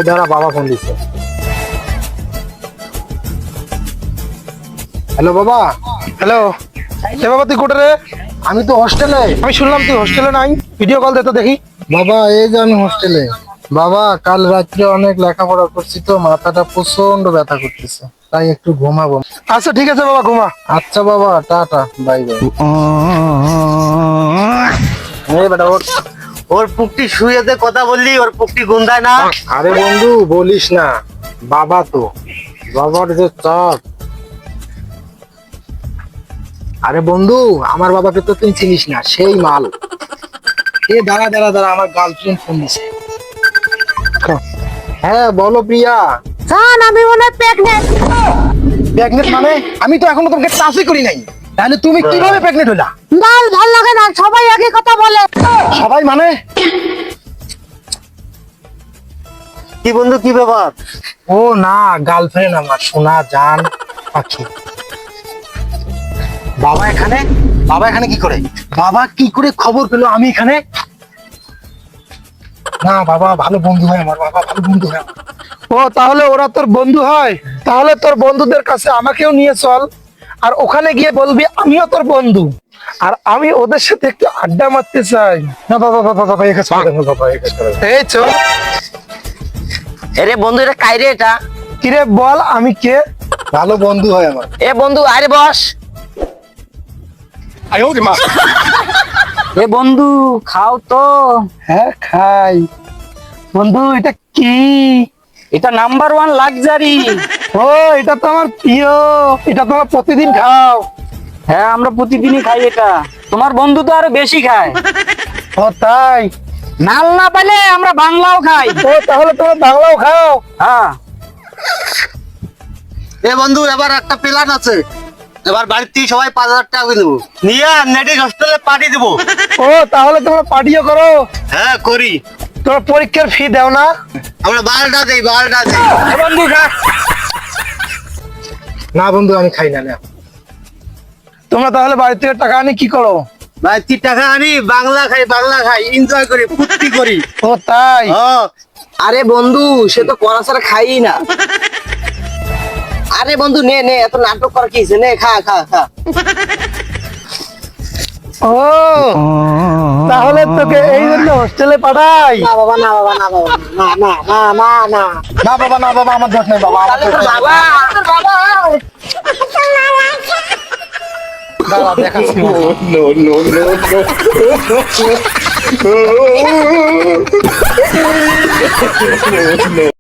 দাঁড়া, বাবা ফোন দিচ্ছে। হ্যালো বাবা। হ্যালো, এ বাবা তুই কোটে রে? আমি তো হোস্টেলে। আমি শুনলাম তুই হোস্টেলে নাই, ভিডিও কল দে তো দেখি। বাবা এই যে আমি হোস্টেলে। বাবা কাল রাত্রে অনেক লেখাপড়া করছি তো মাথাটা প্রচন্ড ব্যথা করতেছে, তাই একটু ঘুমাবো। আচ্ছা ঠিক আছে বাবা, ঘুমা। আচ্ছা বাবা, টাটা, বাই বাই। বেটা ওর পুকটি শুয়েতে কথা বললি, ওর পুকটি গুন্দায় না। আরে বন্ধু বলিস না, বাবা তো বাবার যে চাপ। আরে বন্ধু, আমার বাবাকে তো তুই চিনিস না, সেই মাল। এ দাঁড়া দাঁড়া দাঁড়া, আমার গার্লফ্রেন্ড ফোন দিছে। হ্যাঁ বলো প্রিয়া। জান আমি মনে হয় প্রেগনেন্ট। প্রেগনেন্ট মানে? আমি তো এখনো তোমাকে টাচই করি নাই, তাহলে তুমি কিভাবে প্রেগনেন্ট হলা? ভাল লাগে না, সবাই একই কথা বলে। সবাই মানে? কি বন্ধু, কি ব্যাপার? ও না, গার্লফ্রেন্ড আমার, সোনা জান পাখি। বাবা এখানে? বাবা এখানে কি করে? বাবা কি করে খবর পেলো আমি এখানে? না বাবা ভালো বন্ধু হয় আমার, বাবা ভালো বন্ধু হয় আমার। ও তাহলে ওরা তোর বন্ধু হয়? তাহলে তোর বন্ধুদের কাছে আমাকেও নিয়ে চল, আর ওখানে গিয়ে বলবি আমিও তোর বন্ধু, আর আমি ওদের সাথে একটু আড্ডা মারতে চাই। না বাবা বাবা বাবা, এই কাজ করবেন না, বাবা এই কাজ করবেন না। এই চল। এরে বন্ধু, এটা কাইরে এটা? কিরে বল আমি কে? ভালো বন্ধু হয় আমার। এ বন্ধু আরে বস। এ বন্ধু খাও তো। হ্যাঁ খাই। বন্ধু এটা কি? এটা নাম্বার 1 লাক্সারি। ও এটা তো আমার প্রিয়, এটা তোমরা প্রতিদিন খাও। হ্যাঁ আমরা প্রতিদিনই খাই এটা, তোমার বন্ধু তো আরো বেশি খায়। ও তাই? নাল না পাইলে আমরা বাংলাও খাই। ও তাহলে তোমরা বাংলাও খাও? হ্যাঁ। এ বন্ধু এবার একটা প্ল্যান আছে, এবার বাড়ির থেকে সবাই 5,000 টাকা করে দেবো, নিয়ে নেটে হোস্টেলে পাঠিয়ে দেবো। ও তাহলে তোমরা পার্টিও করো? হ্যাঁ করি। তোমরা পরীক্ষার ফি দাও না? আমরা 12টা দেই, 12টা দেই। এ বন্ধু খা। না বন্ধু আমি খাই না। না তোমরা তাহলে বাড়ি থেকে টাকা আনি কি করো? ভাই 3 টাকা আনি, বাংলা খাই, বাংলা খাই, এনজয় করি, ফুর্তি করি। ও তাই? আরে বন্ধু সে তো করা ছাড়া খাই না। আরে বন্ধু নে নে, এত নাটক করা কি হইছে, নে খা খা খা। ও তাহলে তোকে এই জন্য হোস্টেলে পাঠাই? না বাবা, না বাবা, না বাবা, না না না না না। না বাবা, না বাবা, আমার দোষ নেই বাবা, আমার তাহলে দোষ তোর নেই। বাবা, তোর বাবা। দাঁড়া, দেখাচ্ছি। no, no, no.